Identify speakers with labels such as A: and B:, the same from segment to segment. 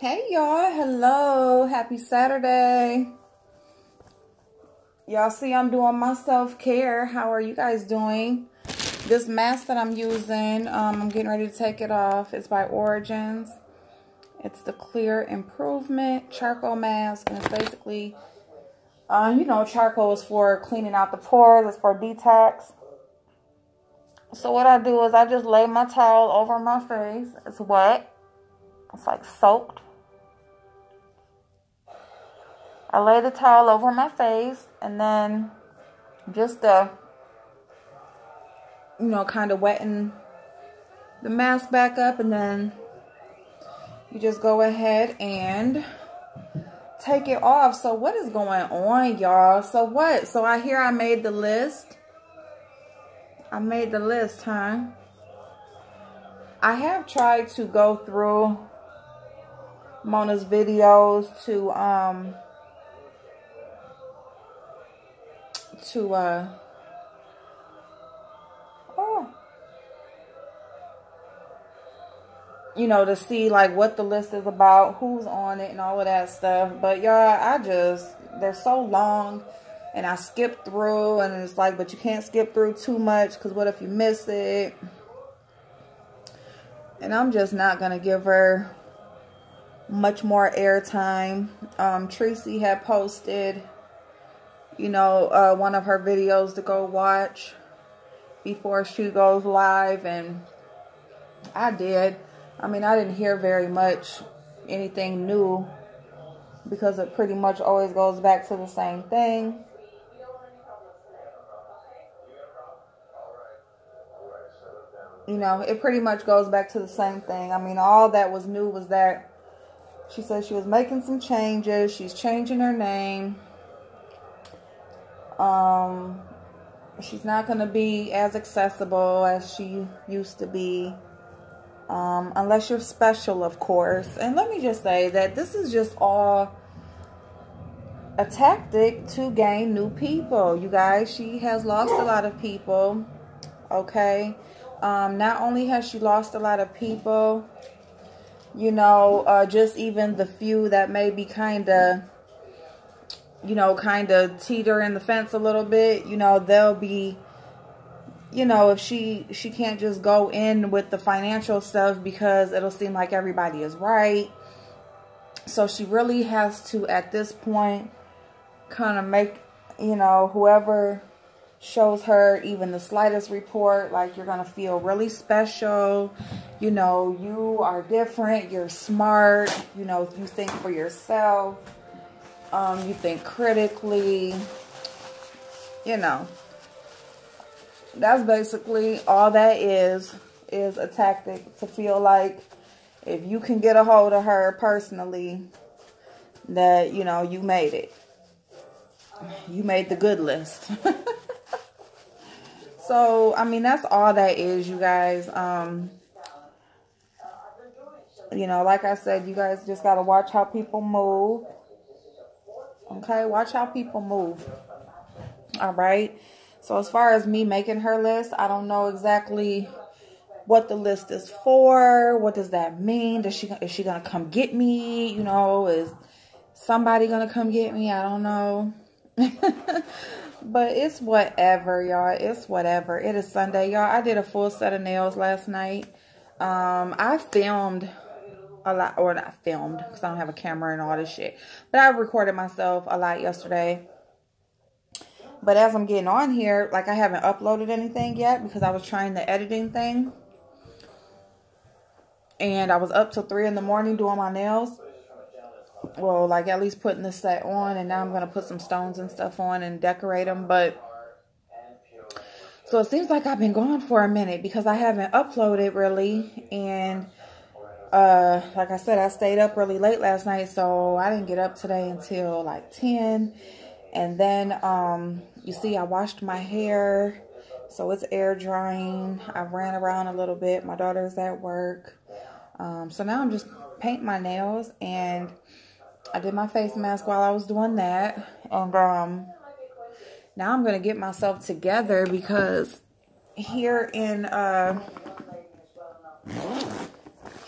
A: Hey y'all, hello, happy Saturday. Y'all see I'm doing my self-care. How are you guys doing? This mask that I'm using, I'm getting ready to take it off. It's by Origins. It's the Clear Improvement Charcoal Mask, and it's basically, you know, charcoal is for cleaning out the pores, it's for detox. So what I do is I just lay my towel over my face. It's wet, it's like soaked. I lay the towel over my face and then just, you know, kind of wetting the mask back up, and then you just go ahead and take it off. So what is going on, y'all? So what? So I hear I made the list. I made the list, huh? I have tried to go through Mona's videos to you know, to see like what the list is about, who's on it and all of that stuff. But y'all, they're so long and I skip through, and it's like, but you can't skip through too much because what if you miss it? And I'm just not going to give her much more airtime. Tracy had posted, you know, one of her videos to go watch before she goes live, and I did. I mean, I didn't hear very much anything new because it pretty much always goes back to the same thing. You know, it pretty much goes back to the same thing. I mean, all that was new was that she said she was making some changes. She's changing her name. She's not going to be as accessible as she used to be. Unless you're special, of course. And let me just say that this is just all a tactic to gain new people. You guys, she has lost a lot of people. Okay. Not only has she lost a lot of people, you know, just even the few that may be kind of, you know, kind of teetering the fence a little bit, you know, they'll be, you know, if she can't just go in with the financial stuff because it'll seem like everybody is right. So she really has to, at this point, kind of make, you know, whoever shows her even the slightest report, like, you're going to feel really special. You know, you are different. You're smart. You know, you think for yourself. You think critically. You know. That's basically all that is a tactic to feel like if you can get a hold of her personally, that, you know, you made it. You made the good list. So, I mean, that's all that is, you guys. You know, like I said, you guys just got to watch how people move. Okay, watch how people move. All right. So as far as me making her list, I don't know exactly what the list is for. What does that mean? Is she going to come get me? You know, is somebody going to come get me? I don't know. But it's whatever, y'all. It's whatever. It is Sunday, y'all. I did a full set of nails last night. I filmed a lot, or not filmed because I don't have a camera and all this shit. But I recorded myself a lot yesterday. But as I'm getting on here, like, I haven't uploaded anything yet because I was trying the editing thing. And I was up till 3 in the morning doing my nails. Well, like, at least putting the set on. And now I'm going to put some stones and stuff on and decorate them. But, so it seems like I've been gone for a minute because I haven't uploaded really. And, like I said, I stayed up really late last night. So I didn't get up today until like 10. And then, you see, I washed my hair, so it's air drying. I ran around a little bit. My daughter's at work. So now I'm just painting my nails, and I did my face mask while I was doing that. And, now I'm going to get myself together because here in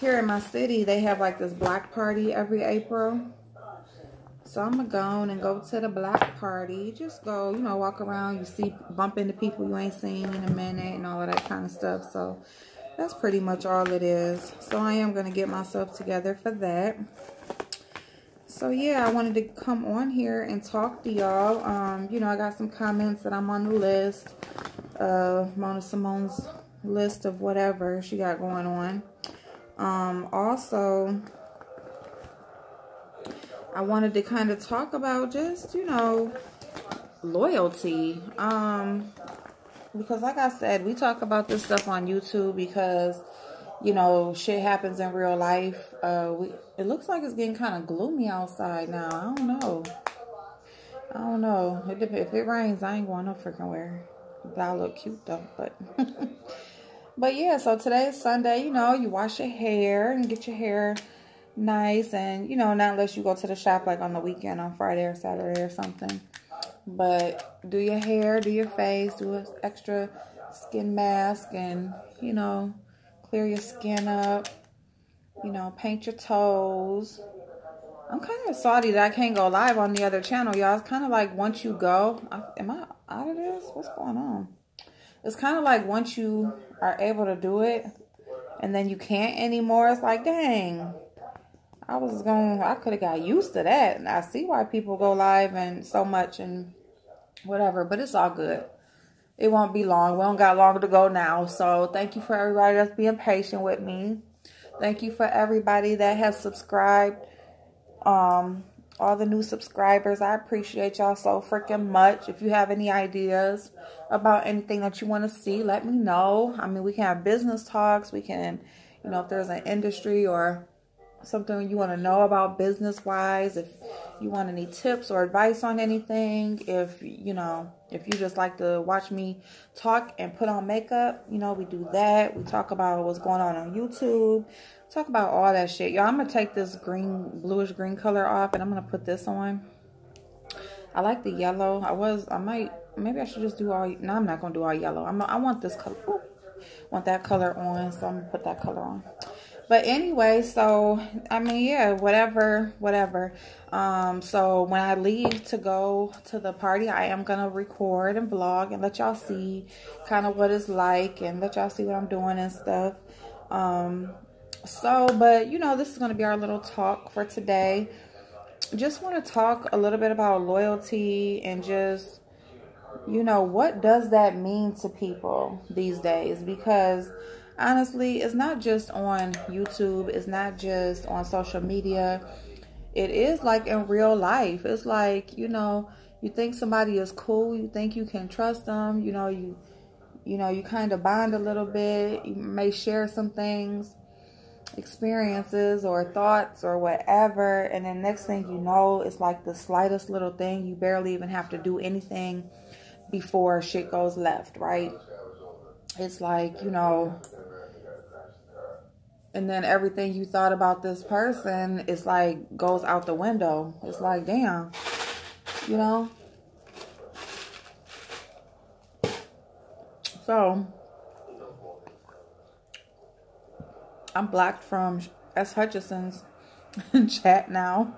A: here in my city, they have like this black party every April. So I'm going to go on and go to the black party. Just go, you know, walk around. You see, bump into people you ain't seen in a minute and all of that kind of stuff. So that's pretty much all it is. So I am going to get myself together for that. So yeah, I wanted to come on here and talk to y'all. You know, I got some comments that I'm on the list. Mona Simone's list of whatever she got going on. Also, I wanted to kind of talk about just, you know, loyalty. Because like I said, we talk about this stuff on YouTube because, you know, shit happens in real life. It looks like it's getting kind of gloomy outside now. I don't know. If it rains, I ain't going no freaking where. That'll look cute though, but but yeah, so today's Sunday. You know, you wash your hair and get your hair nice, and you know, not unless you go to the shop like on the weekend on Friday or Saturday or something. But do your hair, do your face, do an extra skin mask, and you know, clear your skin up. You know, paint your toes. I'm kind of salty that I can't go live on the other channel, y'all. It's kind of like once you go, am I out of this? What's going on? It's kind of like once you are able to do it and then you can't anymore. It's like, dang, I could have got used to that. And I see why people go live and so much and whatever, but it's all good. It won't be long. We don't got long to go now. So thank you for everybody that's being patient with me. Thank you for everybody that has subscribed. All the new subscribers, I appreciate y'all so freaking much. If you have any ideas about anything that you want to see, let me know. I mean, we can have business talks. We can, you know, if there's an industry or something you want to know about business-wise, if you want any tips or advice on anything, if, you know, if you just like to watch me talk and put on makeup, you know, we do that. We talk about what's going on YouTube. Talk about all that shit. Y'all, I'm going to take this bluish green color off, and I'm going to put this on. I like the yellow. Maybe I should just do all, no, I'm not going to do all yellow. I want this color, want that color on, so I'm going to put that color on. But anyway, so, I mean, yeah, whatever. So when I leave to go to the party, I am going to record and vlog and let y'all see kind of what it's like and let y'all see what I'm doing and stuff. But, you know, this is going to be our little talk for today. Just want to talk a little bit about loyalty and just, you know, what does that mean to people these days? Because honestly, it's not just on YouTube. It's not just on social media. It is like in real life. It's like, you know, you think somebody is cool. You think you can trust them. You know, you kind of bond a little bit. You may share some things, experiences or thoughts or whatever, and then next thing you know, it's like the slightest little thing. You barely even have to do anything before shit goes left, right? It's like, you know, and then everything you thought about this person is like goes out the window. It's like, damn, you know. So I'm blocked from S. Hutchinson's chat now.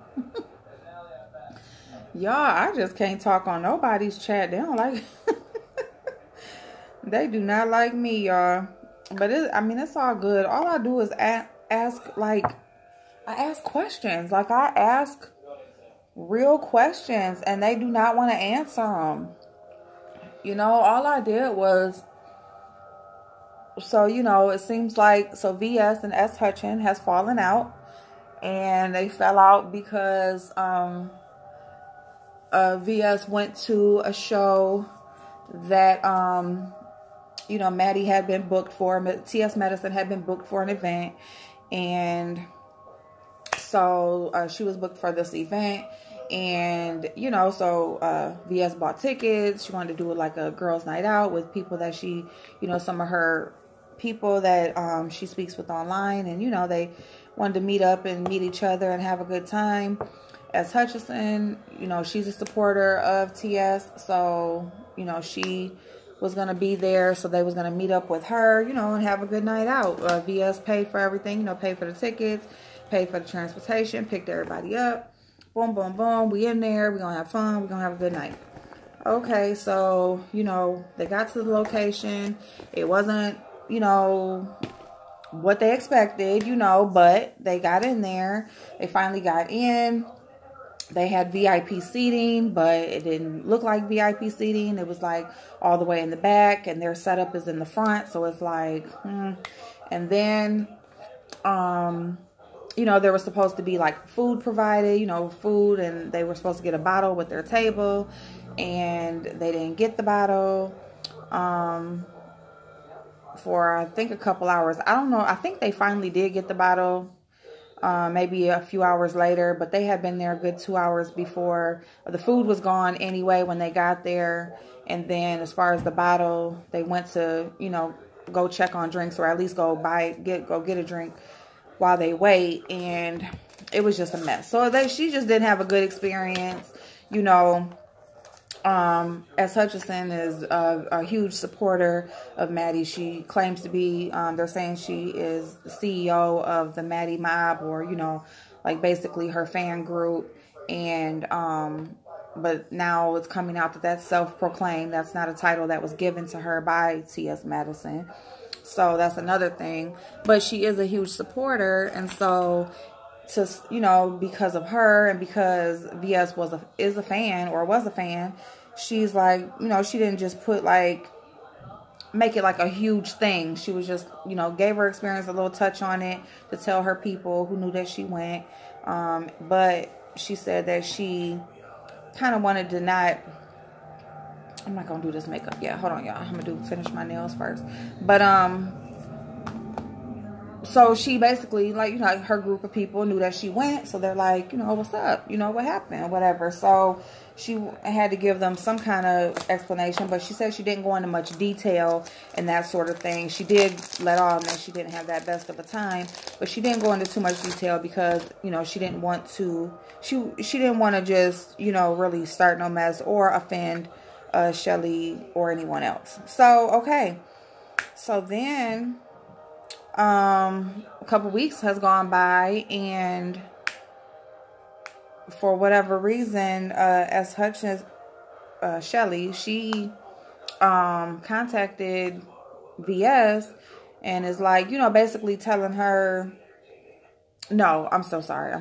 A: Y'all, I just can't talk on nobody's chat. They don't like they do not like me, y'all. But I mean, it's all good. All I do is ask questions. Like, I ask real questions, and they do not want to answer them. You know, all I did was, so, you know, it seems like, so VS and S. Hutchin has fallen out, and they fell out because VS went to a show that, you know, Maddie had been booked for, TS Medicine had been booked for an event, and so she was booked for this event, and, you know, so VS bought tickets. She wanted to do like a girls' night out with people that she, you know, some of her people that she speaks with online, and, you know, they wanted to meet up and meet each other and have a good time. As Hutchinson, you know, she's a supporter of TS, so, you know, she was going to be there. So they was going to meet up with her, you know, and have a good night out. VS paid for everything, you know, paid for the tickets, paid for the transportation, picked everybody up. Boom, boom, boom. We in there. We're going to have fun. We're going to have a good night. Okay, so, you know, they got to the location. It wasn't, you know, what they expected, you know, but they got in there. They finally got in. They had VIP seating, but it didn't look like VIP seating. It was like all the way in the back, and their setup is in the front. So it's like, And then, you know, there was supposed to be like food provided, you know, food, and they were supposed to get a bottle with their table, and they didn't get the bottle for, I think, a couple hours. I don't know. I think they finally did get the bottle. Maybe a few hours later, but they had been there a good 2 hours before. The food was gone anyway when they got there. And then as far as the bottle, they went to, you know, go check on drinks, or at least go get a drink while they wait. And it was just a mess. So she just didn't have a good experience, you know. S. Hutchinson is a huge supporter of Maddie. She claims to be, they're saying she is the CEO of the Maddie Mob, or, you know, like basically her fan group. And, but now it's coming out that that's self-proclaimed. That's not a title that was given to her by T.S. Madison. So that's another thing. But she is a huge supporter. And so, to, you know, because of her, and because VS is a fan, or was a fan, she's like, you know, she didn't just make it like a huge thing. She was just, you know, gave her experience a little touch on it to tell her people who knew that she went. But she said that she kind of wanted to not, I'm not gonna do this makeup yet. Hold on, y'all. I'm gonna finish my nails first. But so she basically, like, you know, her group of people knew that she went. So they're like, you know, what's up? You know, what happened? Whatever. So she had to give them some kind of explanation. But she said she didn't go into much detail and that sort of thing. She did let on that she didn't have that best of a time. But she didn't go into too much detail because, you know, she didn't want to, she didn't want to just, you know, really start no mess or offend Shelly or anyone else. So, okay. So then a couple weeks has gone by, and for whatever reason, S. Hutchins, Shelly, she contacted VS and is like, you know, basically telling her, no, I'm so sorry,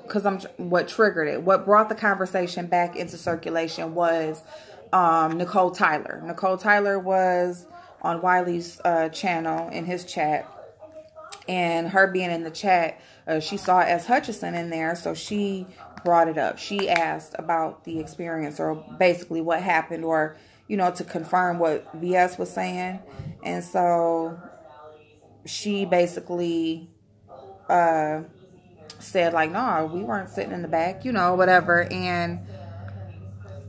A: because what triggered it, what brought the conversation back into circulation was Nicole Tyler. Nicole Tyler was on Wiley's channel in his chat. And her being in the chat, she saw S. Hutchinson in there, so she brought it up. She asked about the experience, or basically what happened, or, you know, to confirm what VS was saying. And so she basically said, like, no, we weren't sitting in the back, you know, whatever. And,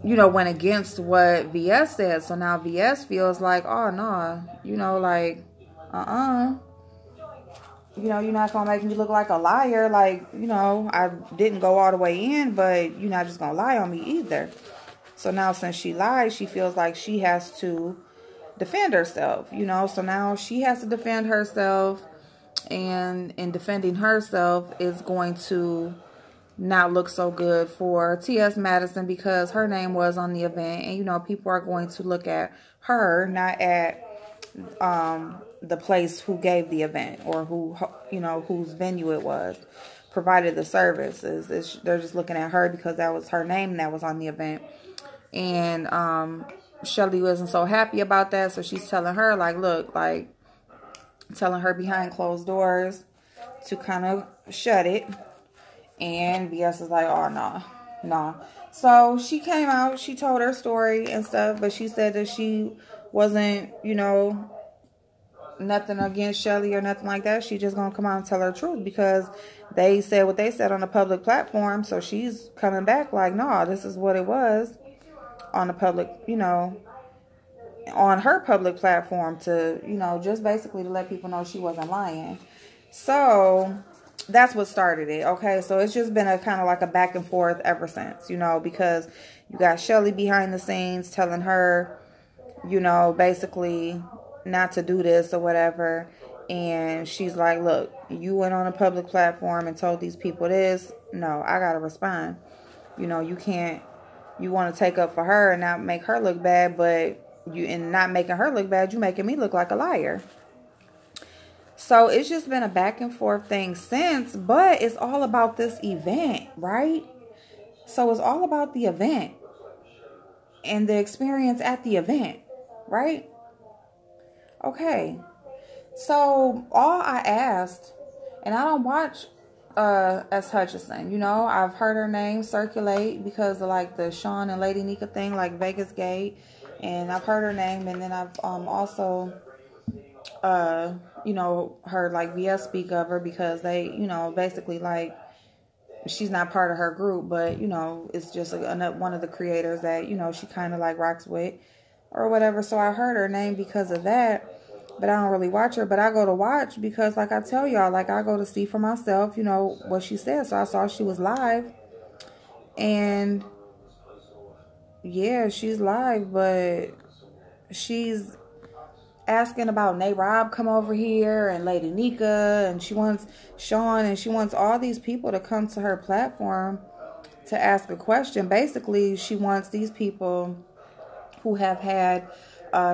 A: you know, went against what VS said. So now VS feels like, oh, no, you know, like, you know, you're not going to make me look like a liar. Like, you know, I didn't go all the way in, but you're not just going to lie on me either. So now since she lied, she feels like she has to defend herself, you know. So now she has to defend herself. And in defending herself is going to not look so good for T.S. Madison, because her name was on the event. And, you know, people are going to look at her, not at the place who gave the event, or who, you know, whose venue it was, provided the services. They're just looking at her because that was her name that was on the event. And Shelly wasn't so happy about that, so she's telling her, like, look, like, telling her behind closed doors to kind of shut it. And VS is like, oh, no. So she came out, she told her story and stuff, but she said that she wasn't, you know, nothing against Shelly or nothing like that. She just gonna come out and tell her truth, because they said what they said on a public platform. So she's coming back like, no, this is what it was on the public, you know, on her public platform, to, you know, just basically to let people know she wasn't lying. So that's what started it. Okay, so it's just been a kind of like a back and forth ever since, you know, because you got Shelly behind the scenes telling her you know, basically not to do this or whatever. And she's like, look, you went on a public platform and told these people this. No, I got to respond. You know, you can't, you want to take up for her and not make her look bad, but you, in not making her look bad, you making me look like a liar. So it's just been a back and forth thing since, but it's all about this event, right? So it's all about the event and the experience at the event, right? Okay. So all I asked, and I don't watch S. Hutchinson, you know, I've heard her name circulate because of like the Sean and Lady Nika thing, like Vegas Gate, and I've heard her name, and then I've also you know, heard like VS speak of her because they, you know, basically like she's not part of her group, but you know, it's just one of the creators that, you know, she kind of like rocks with or whatever. So I heard her name because of that, but I don't really watch her. But I go to watch because, like I tell y'all, like I go to see for myself, you know, what she said. So I saw she was live, and yeah, she's live, but she's asking about Nate Robb come over here and Lady Nika, and she wants Sean, and she wants all these people to come to her platform to ask a question. Basically, she wants these people who have had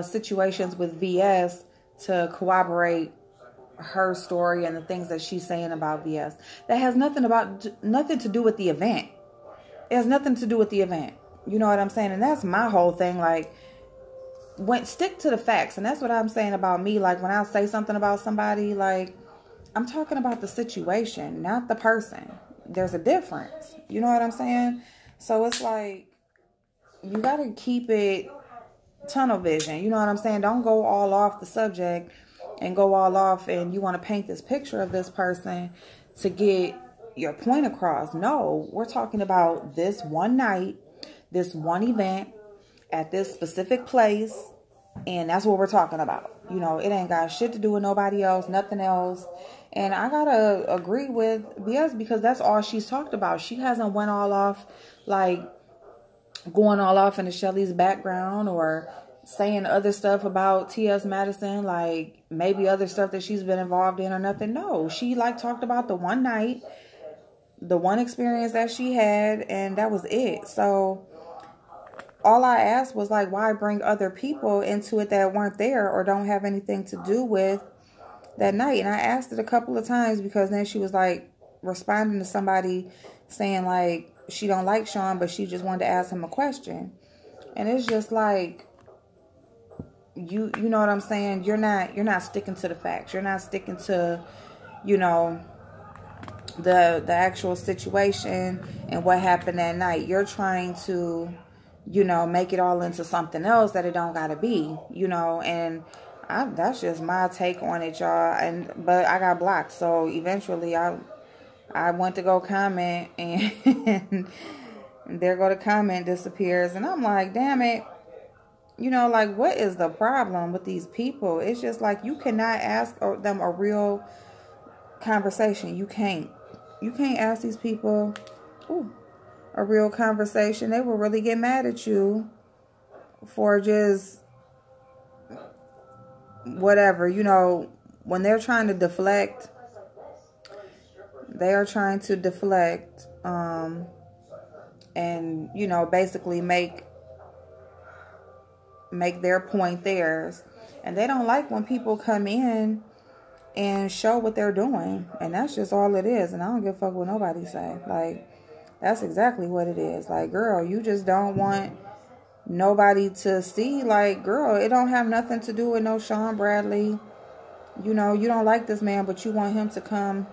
A: situations with VS to corroborate her story and the things that she's saying about VS. That has nothing to do with the event. It has nothing to do with the event. You know what I'm saying? And that's my whole thing. Like, stick to the facts. And that's what I'm saying about me. Like, when I say something about somebody, like, I'm talking about the situation, not the person. There's a difference. You know what I'm saying? So it's like, you got to keep it tunnel vision. You know what I'm saying? Don't go all off the subject and go all off and you want to paint this picture of this person to get your point across. No, we're talking about this one night, this one event, at this specific place, and that's what we're talking about. You know, it ain't got shit to do with nobody else, nothing else. And I gotta agree with BS because that's all she's talked about. She hasn't went all off, like going all off into Shelly's background or saying other stuff about T.S. Madison, like maybe other stuff that she's been involved in or nothing. No, she like talked about the one night, the one experience that she had, and that was it. So all I asked was like, why bring other people into it that weren't there or don't have anything to do with that night? And I asked it a couple of times because then she was like responding to somebody saying like she don't like Sean, but she just wanted to ask him a question. And it's just like, you know what I'm saying? You're not sticking to the facts. You're not sticking to, you know, the actual situation and what happened that night. You're trying to, you know, make it all into something else that it don't gotta be, you know, and that's just my take on it, y'all. But I got blocked, so eventually I went to go comment, and there go the comment disappears, and I'm like, damn it, you know, like, what is the problem with these people? It's just like, you cannot ask them a real conversation. You can't ask these people a real conversation. They will really get mad at you for just whatever, you know, when they're trying to deflect, they are trying to deflect, and, you know, basically make their point theirs. And they don't like when people come in and show what they're doing. And that's just all it is. And I don't give a fuck what nobody say. Like, that's exactly what it is. Like, girl, you just don't want nobody to see. Like, girl, it don't have nothing to do with no Sean Bradley. You know, you don't like this man, but you want him to come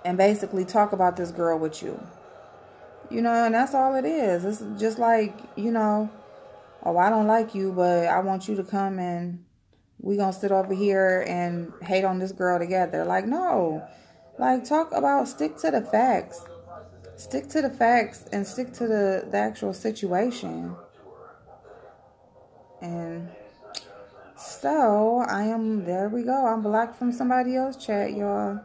A: and basically talk about this girl with you. You know, and that's all it is. It's just like, you know, oh, I don't like you, but I want you to come and we gonna sit over here and hate on this girl together. Like, no. Like, stick to the facts. Stick to the facts and stick to the actual situation. And so, there we go. I'm blocked from somebody else's chat, y'all.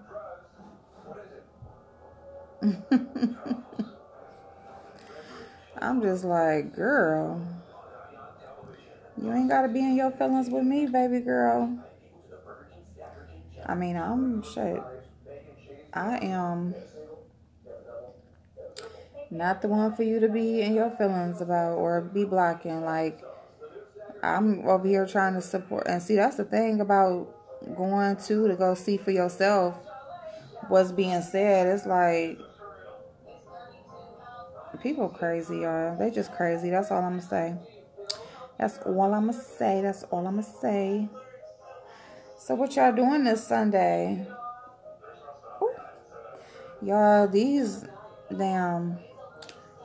A: I'm just like, girl, You ain't got to be in your feelings with me, baby girl. I mean, I am not the one for you to be in your feelings about or be blocking. Like, I'm over here trying to support. And see, that's the thing about going to go see for yourself what's being said. It's like, people crazy, y'all. They just crazy. That's all I'm going to say. That's all I'm going to say. That's all I'm going to say. So what y'all doing this Sunday? Y'all, these damn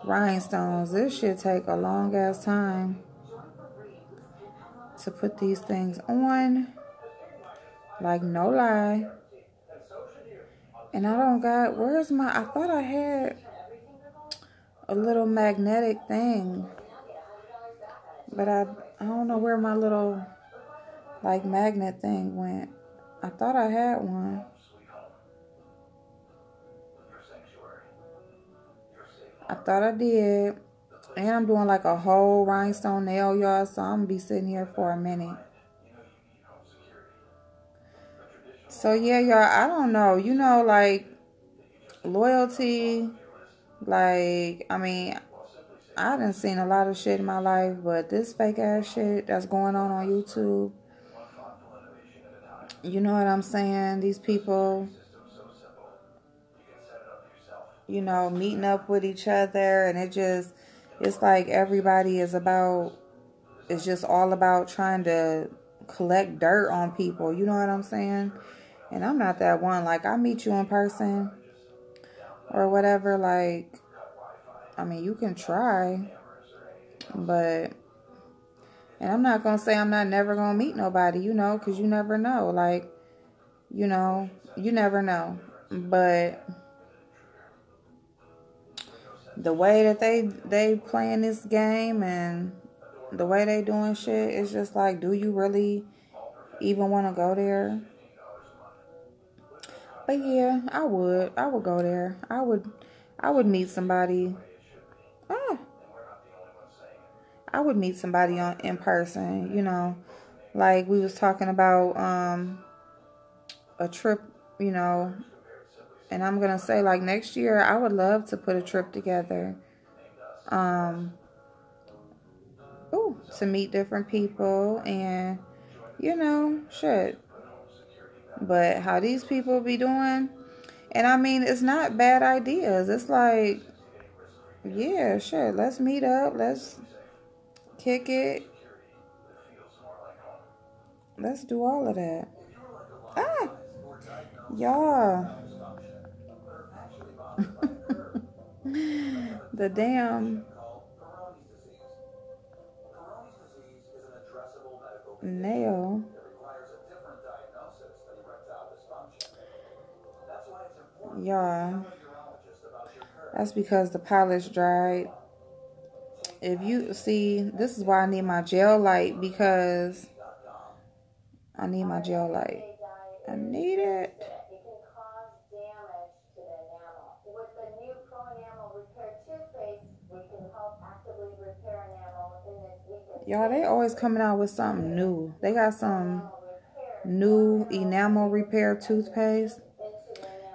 A: rhinestones, this shit take a long ass time to put these things on. Like, no lie. And I don't got, where's my, I thought I had a little magnetic thing. But I don't know where my little, like, magnet thing went. I thought I had one. I thought I did. And I'm doing like a whole rhinestone nail, y'all. So I'm going to be sitting here for a minute. So yeah, y'all, I don't know. You know, like, loyalty. Like, I mean, I done seen a lot of shit in my life. But this fake ass shit that's going on YouTube. You know what I'm saying? These people, you know, meeting up with each other, and it's like everybody is about, it's just all about trying to collect dirt on people. You know what I'm saying? And I'm not that one. Like, I meet you in person or whatever. Like, I mean, you can try, but, and I'm not going to say I'm not never going to meet nobody, you know, because you never know. Like, you know, you never know. But the way that they playing this game and the way they doing shit, it's just like, do you really even want to go there? But yeah, I would go there. I would meet somebody. I would meet somebody in person, you know. Like we was talking about a trip, you know. And I'm going to say, like, next year, I would love to put a trip together. To meet different people and, you know, shit. But how these people be doing, and I mean, it's not bad ideas. It's like, yeah, shit, let's meet up. Let's kick it. Let's do all of that. Y'all. The damn nail. Y'all. That's because the polish dried. If you see, this is why I need my gel light, because I need my gel light. I need it. Y'all, they always coming out with something new. They got some new enamel repair toothpaste.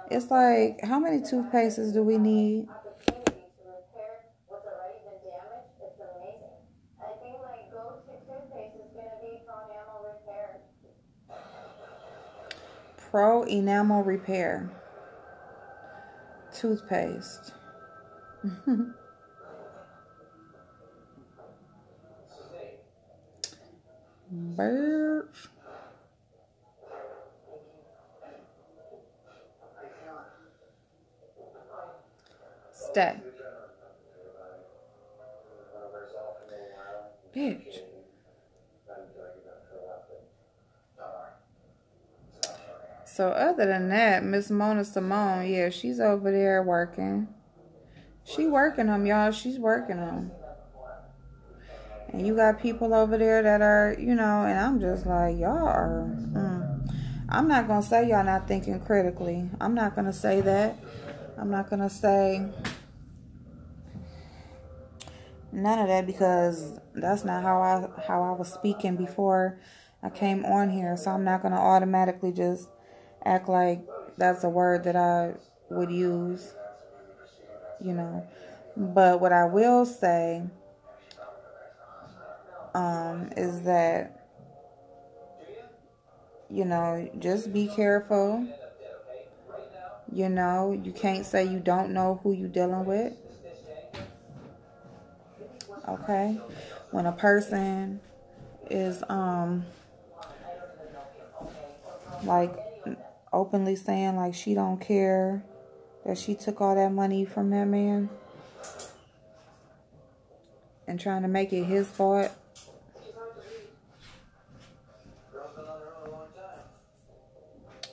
A: It's like, how many toothpastes do we need? Pro Enamel Repair toothpaste. Birch. Stay. Bitch. So other than that, Miss Mona Simone, yeah, she's over there working. She working them, y'all. She's working them. And you got people over there that are, you know, and I'm just like, y'all are, I'm not going to say y'all not thinking critically. I'm not going to say that. I'm not going to say None of that, because that's not how I was speaking before I came on here. So I'm not going to automatically just act like that's a word that I would use, you know. But what I will say is that, you know, just be careful. You know, you can't say you don't know who you're dealing with. Okay? When a person is like openly saying like she don't care that she took all that money from that man and trying to make it his fault,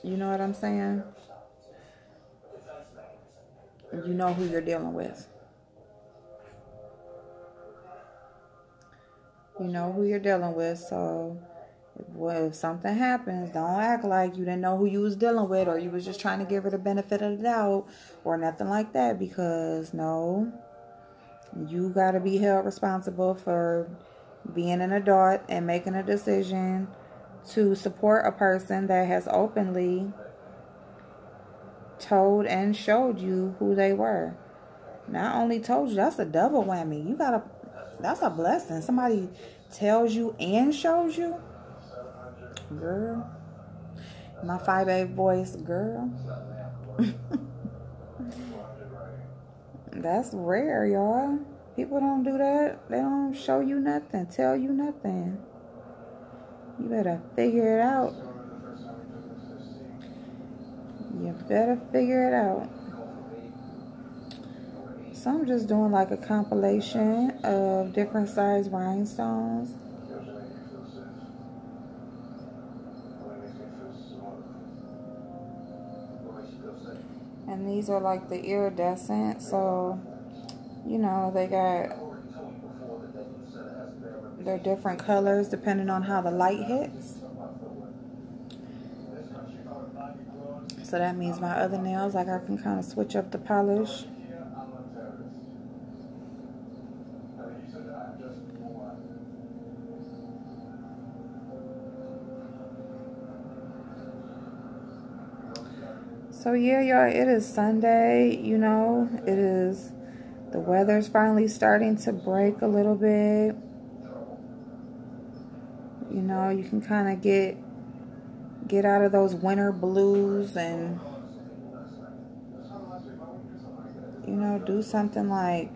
A: you know what I'm saying? You know who you're dealing with. You know who you're dealing with, so if something happens, don't act like you didn't know who you was dealing with, or you was just trying to give her the benefit of the doubt or nothing like that, because no, you got to be held responsible for being an adult and making a decision to support a person that has openly told and showed you who they were. Not only told you, that's a double whammy. That's a blessing. Somebody tells you and shows you. Girl. My 5'8" voice, girl. That's rare, y'all. People don't do that. They don't show you nothing, tell you nothing. You better figure it out. You better figure it out. So I'm just doing like a compilation of different size rhinestones. And these are like the iridescent, so, you know, they're different colors depending on how the light hits. So that means my other nails, like I can kind of switch up the polish. So yeah, y'all, it is Sunday, you know, the weather's finally starting to break a little bit. You know, you can kind of get out of those winter blues and, you know, do something like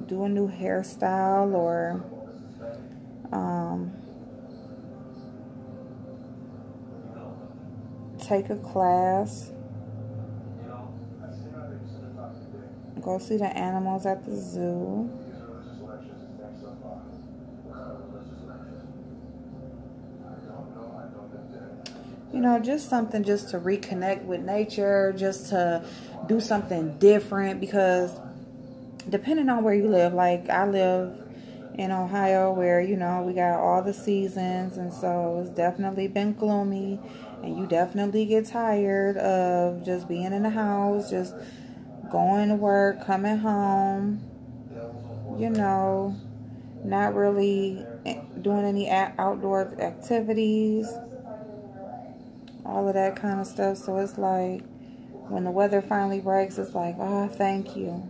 A: do a new hairstyle or take a class, go see the animals at the zoo. You know, just something just to reconnect with nature, just to do something different, because depending on where you live, like I live in Ohio where, you know, we got all the seasons, and so it's definitely been gloomy, and you definitely get tired of just being in the house, just going to work, coming home, you know, not really doing any outdoor activities, all of that kind of stuff. So it's like when the weather finally breaks, it's like, oh, thank you.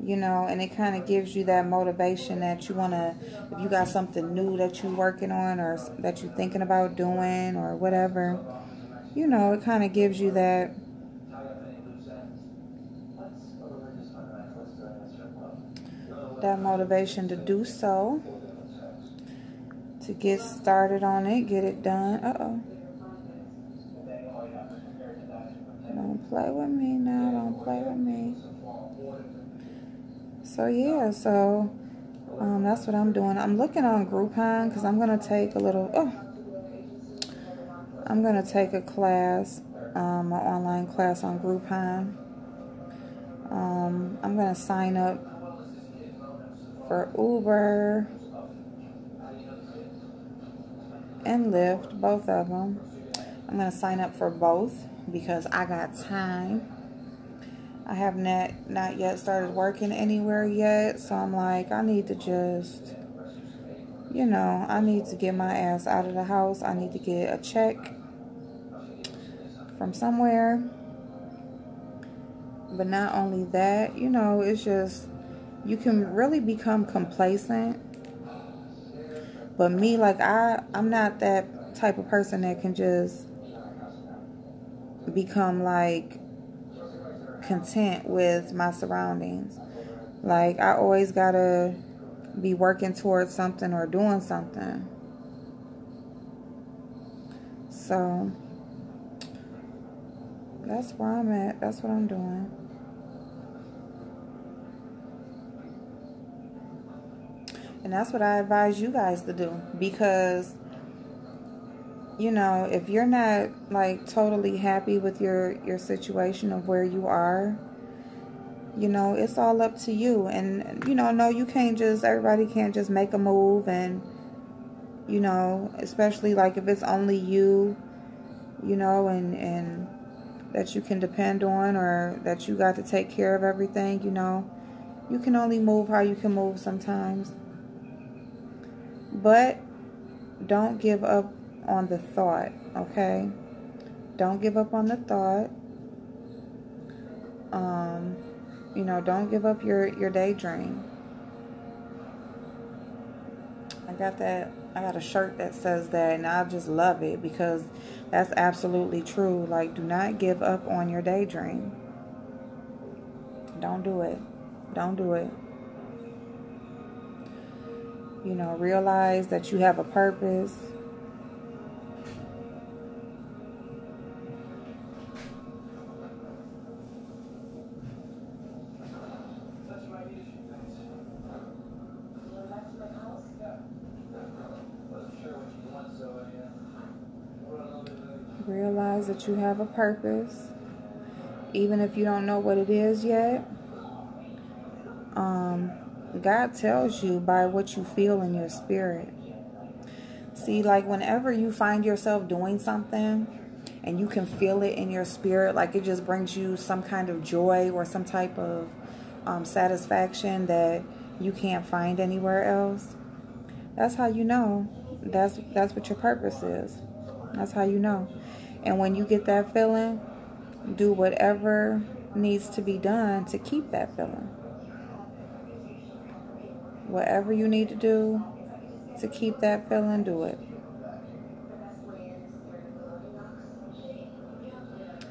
A: You know, and it kind of gives you that motivation that you want to, if you got something new that you're working on or that you're thinking about doing or whatever, you know, it kind of gives you that motivation to do so, to get started on it, get it done. Don't play with me now, don't play with me. So yeah, so that's what I'm doing. I'm looking on Groupon because I'm going to take I'm going to take a class, an online class on Groupon. I'm going to sign up for Uber and Lyft, both of them. I'm going to sign up for both because I got time. I have not yet started working anywhere yet. So I'm like, I need to just, you know, I need to get my ass out of the house. I need to get a check from somewhere. But not only that, you know, it's just, you can really become complacent. But me, like, I'm not that type of person that can just become, like, content with my surroundings. Like, I always gotta be working towards something or doing something. So, that's where I'm at. That's what I'm doing. And that's what I advise you guys to do. Because, you know, if you're not, like, totally happy with your situation of where you are, you know, it's all up to you. And, you know, no, you can't just, everybody can't just make a move. And, you know, especially, like, if it's only you, you know, and that you can depend on, or that you got to take care of everything, you know. You can only move how you can move sometimes. But don't give up on the thought, okay? Don't give up on the thought. You know, don't give up your daydream. I got a shirt that says that, and I just love it because that's absolutely true. Like, do not give up on your daydream. Don't do it. Don't do it. You know, realize that you have a purpose. Realize that you have a purpose. Even if you don't know what it is yet. God tells you by what you feel in your spirit. See, like, whenever you find yourself doing something and you can feel it in your spirit, like it just brings you some kind of joy or some type of satisfaction that you can't find anywhere else, that's how you know that's what your purpose is. That's how you know. And when you get that feeling, do whatever needs to be done to keep that feeling. Whatever you need to do to keep that feeling, do it.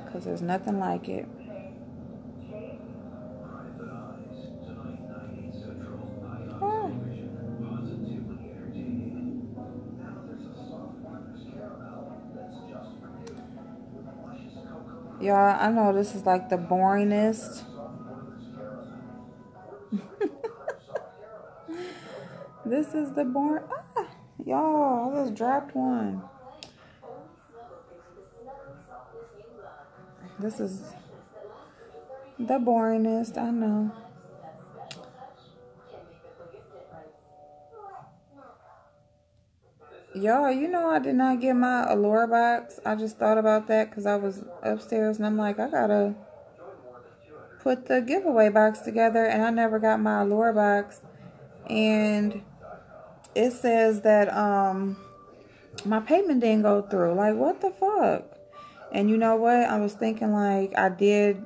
A: Because there's nothing like it. Oh. Y'all, I know this is like the boringest. This is the boring. Y'all, I just dropped one. This is the boringest, I know. Y'all, you know I did not get my Allure box. I just thought about that because I was upstairs and I'm like, I gotta put the giveaway box together, and I never got my Allure box. And it says that my payment didn't go through. Like, what the fuck? And you know what? I was thinking, like, I did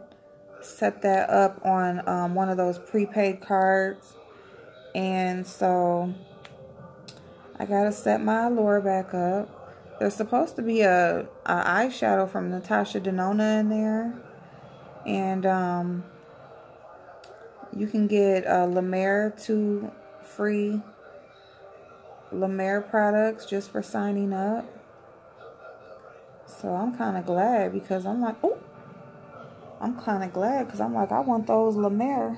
A: set that up on one of those prepaid cards. And so I gotta set my Allure back up. There's supposed to be a eyeshadow from Natasha Denona in there. And you can get La Mer 2 free La Mer products just for signing up. So I'm kind of glad because I'm like, oh, I'm kind of glad because I'm like, I want those La Mer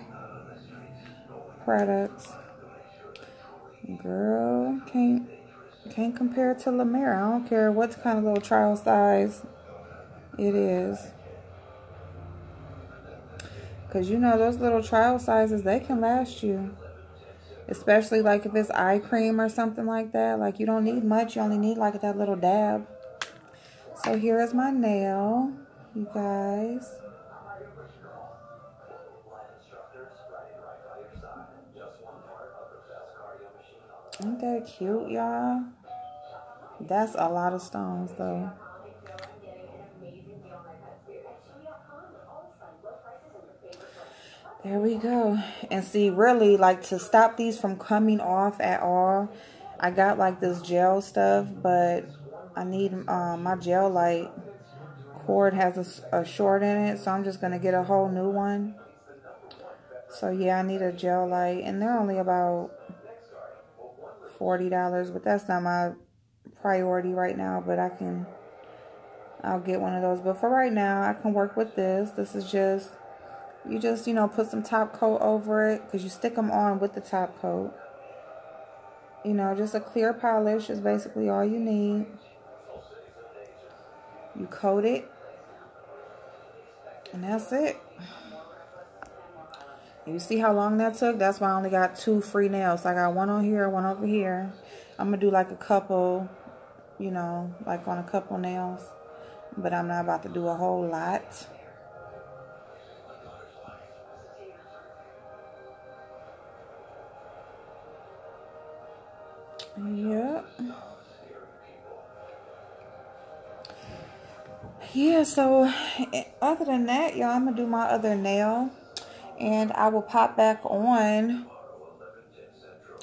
A: products. Girl, can't compare to La Mer. I don't care what kind of little trial size it is. Because you know those little trial sizes, they can last you. Especially like if it's eye cream or something like that. Like you don't need much. You only need like that little dab. So here is my nail, you guys. Ain't that cute, y'all? That's a lot of stones, though. There we go. And see, really, like, to stop these from coming off at all, I got, like, this gel stuff, but I need, my gel light cord has a short in it, so I'm just going to get a whole new one. So, yeah, I need a gel light, and they're only about $40, but that's not my priority right now, but I'll get one of those. But for right now, I can work with this. This is just, you just, you know, put some top coat over it, because you stick them on with the top coat. You know, just a clear polish is basically all you need. You coat it, and that's it. You see how long that took? That's why I only got 2 free nails. So I got one on here, one over here. I'm going to do like a couple, you know, like on a couple nails. But I'm not about to do a whole lot. Yep. Yeah, so other than that, y'all, I'm going to do my other nail. And I will pop back on.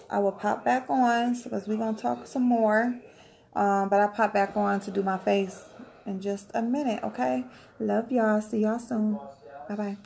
A: Because we're going to talk some more. But I'll pop back on to do my face in just a minute, okay? Love y'all. See y'all soon. Bye-bye.